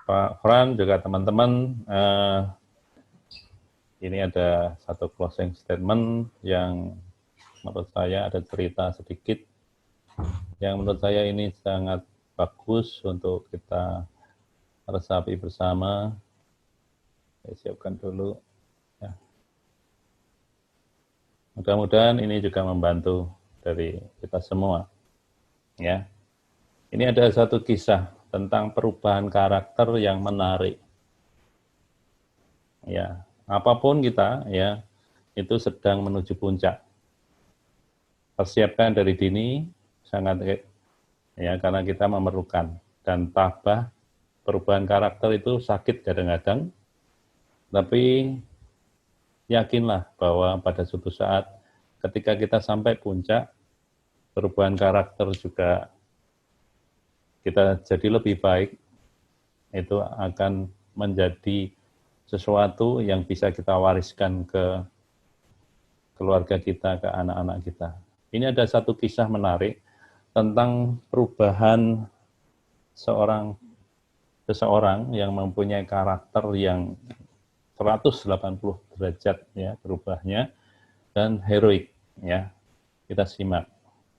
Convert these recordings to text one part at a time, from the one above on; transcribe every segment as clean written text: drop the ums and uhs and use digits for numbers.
Pak Fran, juga teman-teman, ini ada satu closing statement yang menurut saya ada cerita sedikit, yang menurut saya ini sangat bagus untuk kita resapi bersama. Saya siapkan dulu. Ya. Mudah-mudahan ini juga membantu dari kita semua. Ya, ini ada satu kisah tentang perubahan karakter yang menarik. Ya, apapun kita, ya, itu sedang menuju puncak. Persiapkan dari dini, sangat ya, karena kita memerlukan, dan tabah perubahan karakter itu sakit kadang-kadang, tapi yakinlah bahwa pada suatu saat ketika kita sampai puncak, perubahan karakter juga kita jadi lebih baik, itu akan menjadi sesuatu yang bisa kita wariskan ke keluarga kita, ke anak-anak kita. Ini ada satu kisah menarik tentang perubahan seseorang yang mempunyai karakter yang 180 derajat ya berubahnya dan heroik ya. Kita simak.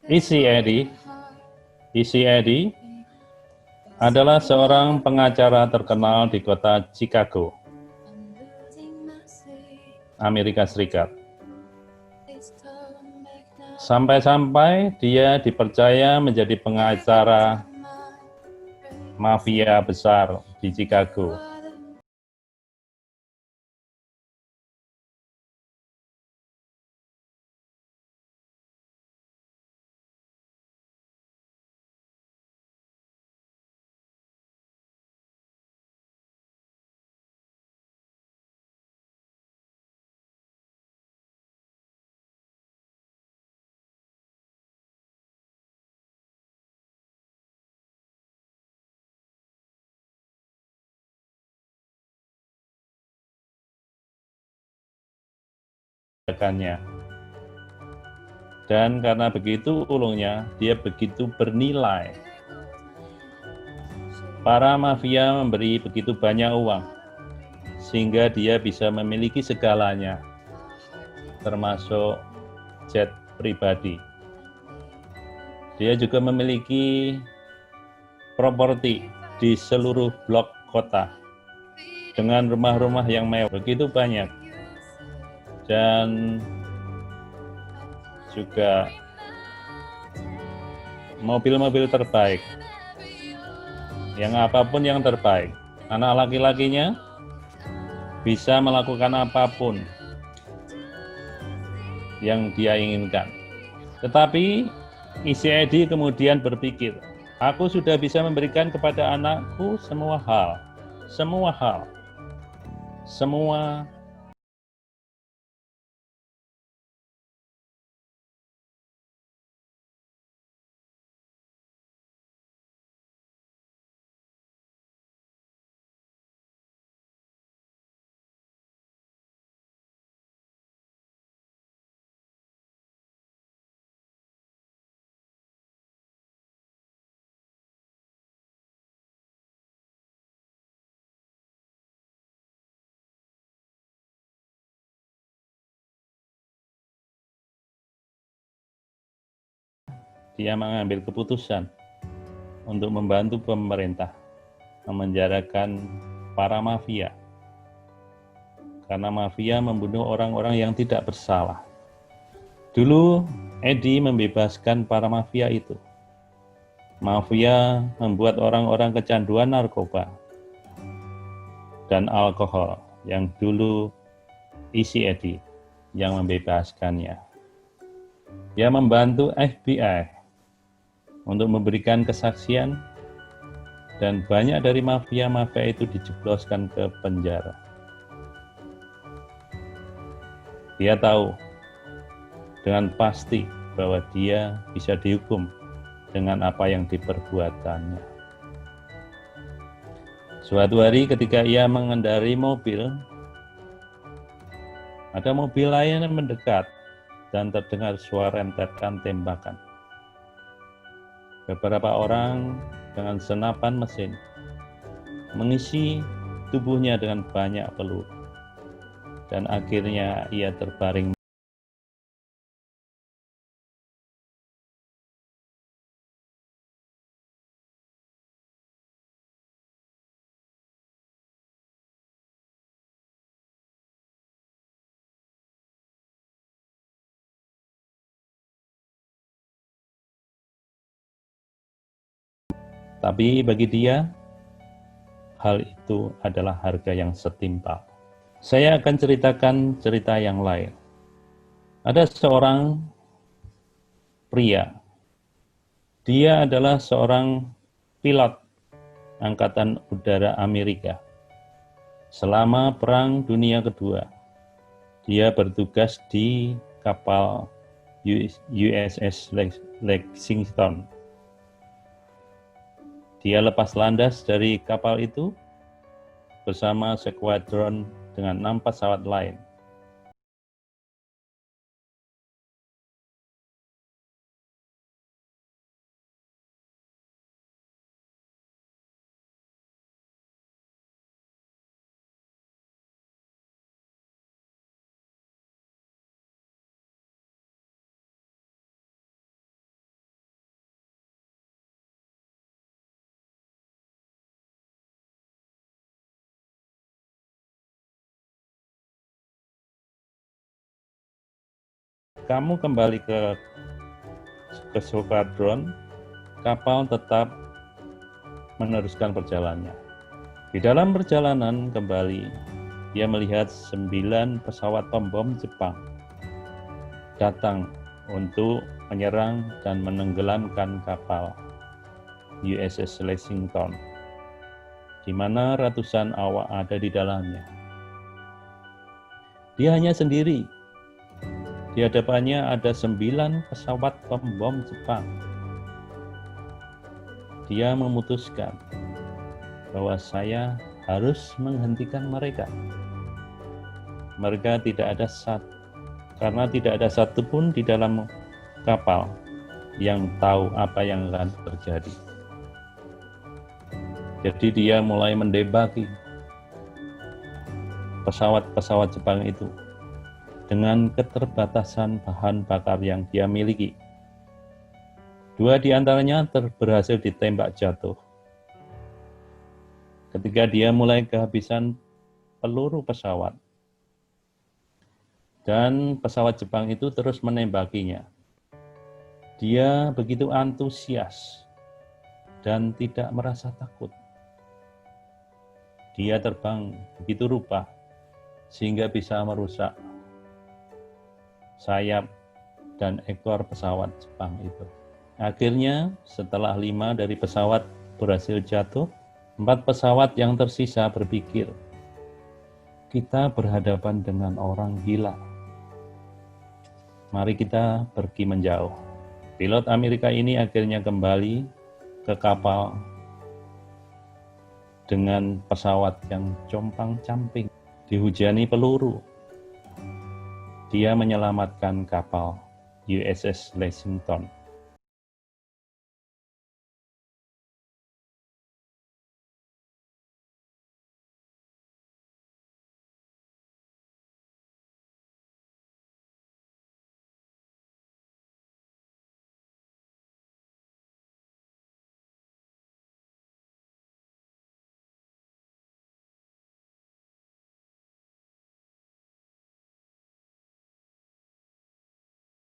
Easy Eddie adalah seorang pengacara terkenal di kota Chicago, Amerika Serikat. Sampai-sampai dia dipercaya menjadi pengacara mafia besar di Chicago. Dan karena begitu ulungnya, dia begitu bernilai. Para mafia memberi begitu banyak uang, sehingga dia bisa memiliki segalanya, termasuk jet pribadi. Dia juga memiliki properti di seluruh blok kota, dengan rumah-rumah yang mewah, begitu banyak. Dan juga mobil-mobil terbaik, yang apapun yang terbaik. Anak laki-lakinya bisa melakukan apapun yang dia inginkan. Tetapi isi Edi kemudian berpikir, aku sudah bisa memberikan kepada anakku semua hal. Dia mengambil keputusan untuk membantu pemerintah memenjarakan para mafia, karena mafia membunuh orang-orang yang tidak bersalah. Dulu Edi membebaskan para mafia itu. Mafia membuat orang-orang kecanduan narkoba dan alkohol, yang dulu isi Edi yang membebaskannya. Dia membantu FBI untuk memberikan kesaksian, dan banyak dari mafia-mafia itu dijebloskan ke penjara. Dia tahu dengan pasti bahwa dia bisa dihukum dengan apa yang diperbuatannya. Suatu hari ketika ia mengendarai mobil, ada mobil lain yang mendekat dan terdengar suara rentetan tembakan. Beberapa orang dengan senapan mesin mengisi tubuhnya dengan banyak peluru, dan akhirnya ia terbaring. Tapi bagi dia, hal itu adalah harga yang setimpal. Saya akan ceritakan cerita yang lain. Ada seorang pria. Dia adalah seorang pilot Angkatan Udara Amerika. Selama Perang Dunia Kedua, dia bertugas di kapal USS Lexington. Dia lepas landas dari kapal itu bersama skuadron dengan 6 pesawat lain. Kamu kembali ke skuadron, kapal tetap meneruskan perjalanannya. Di dalam perjalanan kembali, dia melihat 9 pesawat pembom Jepang datang untuk menyerang dan menenggelamkan kapal USS Lexington, di mana ratusan awak ada di dalamnya. Dia hanya sendiri. Di hadapannya ada 9 pesawat pembom Jepang. Dia memutuskan bahwa saya harus menghentikan mereka. Mereka tidak ada karena tidak ada satupun di dalam kapal yang tahu apa yang akan terjadi. Jadi dia mulai mendebaki pesawat-pesawat Jepang itu dengan keterbatasan bahan bakar yang dia miliki. 2 di antaranya berhasil ditembak jatuh. Ketika dia mulai kehabisan peluru pesawat, dan pesawat Jepang itu terus menembakinya. Dia begitu antusias dan tidak merasa takut. Dia terbang begitu rupa sehingga bisa merusak sayap dan ekor pesawat Jepang itu. Akhirnya setelah 5 dari pesawat berhasil jatuh, 4 pesawat yang tersisa berpikir, kita berhadapan dengan orang gila. Mari kita pergi menjauh. Pilot Amerika ini akhirnya kembali ke kapal dengan pesawat yang compang-camping, dihujani peluru. Dia menyelamatkan kapal USS Lexington.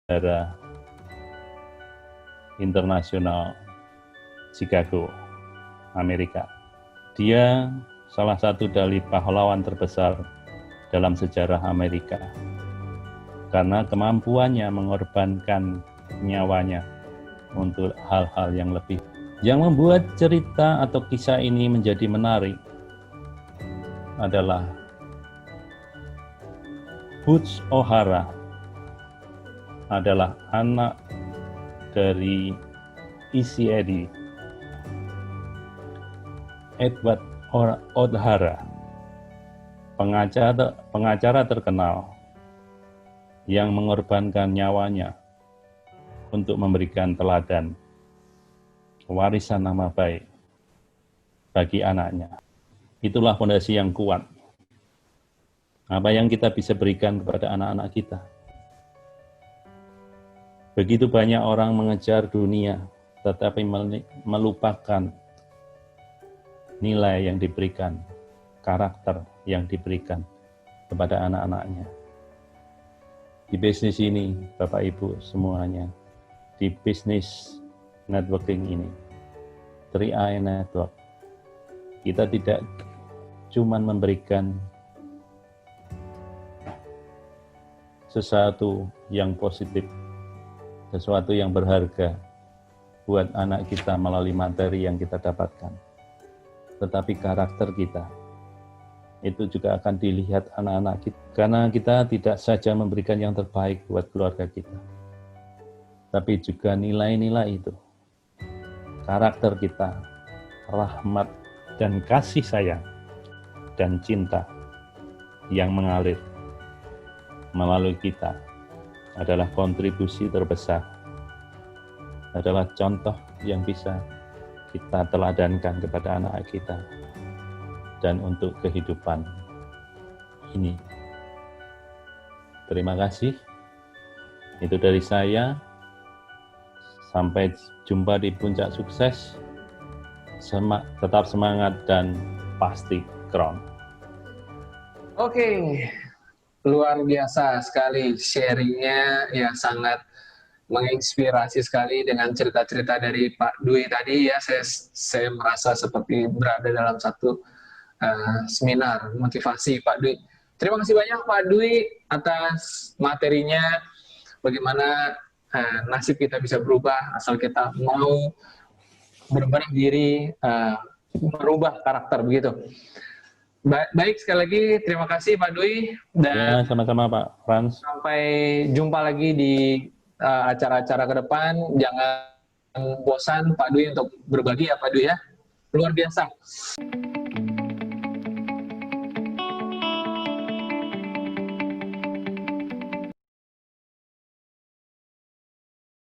Bandara Internasional Chicago, Amerika. Dia salah satu dari pahlawan terbesar dalam sejarah Amerika karena kemampuannya mengorbankan nyawanya untuk hal-hal yang lebih. Yang membuat cerita atau kisah ini menjadi menarik adalah Butch O'Hara adalah anak dari isi Eddie, Edward O'Hara, pengacara terkenal yang mengorbankan nyawanya untuk memberikan teladan warisan nama baik bagi anaknya. Itulah fondasi yang kuat. Apa yang kita bisa berikan kepada anak-anak kita. Begitu banyak orang mengejar dunia, tetapi melupakan nilai yang diberikan, karakter yang diberikan kepada anak-anaknya. Di bisnis ini, Bapak Ibu semuanya, di bisnis networking ini, 3i Network, kita tidak cuma memberikan sesuatu yang positif, sesuatu yang berharga buat anak kita melalui materi yang kita dapatkan, tetapi karakter kita itu juga akan dilihat anak-anak kita, karena kita tidak saja memberikan yang terbaik buat keluarga kita, tapi juga nilai-nilai itu, karakter kita, rahmat dan kasih sayang dan cinta yang mengalir melalui kita adalah kontribusi terbesar, adalah contoh yang bisa kita teladankan kepada anak kita dan untuk kehidupan ini. Terima kasih. Itu dari saya. Sampai jumpa di puncak sukses. Tetap semangat dan pasti keren. Oke, luar biasa sekali sharingnya, ya sangat menginspirasi sekali dengan cerita-cerita dari Pak Dwi tadi ya. Saya merasa seperti berada dalam satu seminar motivasi Pak Dwi. Terima kasih banyak Pak Dwi atas materinya, bagaimana nasib kita bisa berubah asal kita mau berbenah diri, merubah karakter begitu. Baik, sekali lagi terima kasih Pak Dwi, dan ya, sama-sama Pak Frans. Sampai jumpa lagi di acara-acara ke depan. Jangan bosan Pak Dwi untuk berbagi ya Pak Dwi ya. Luar biasa.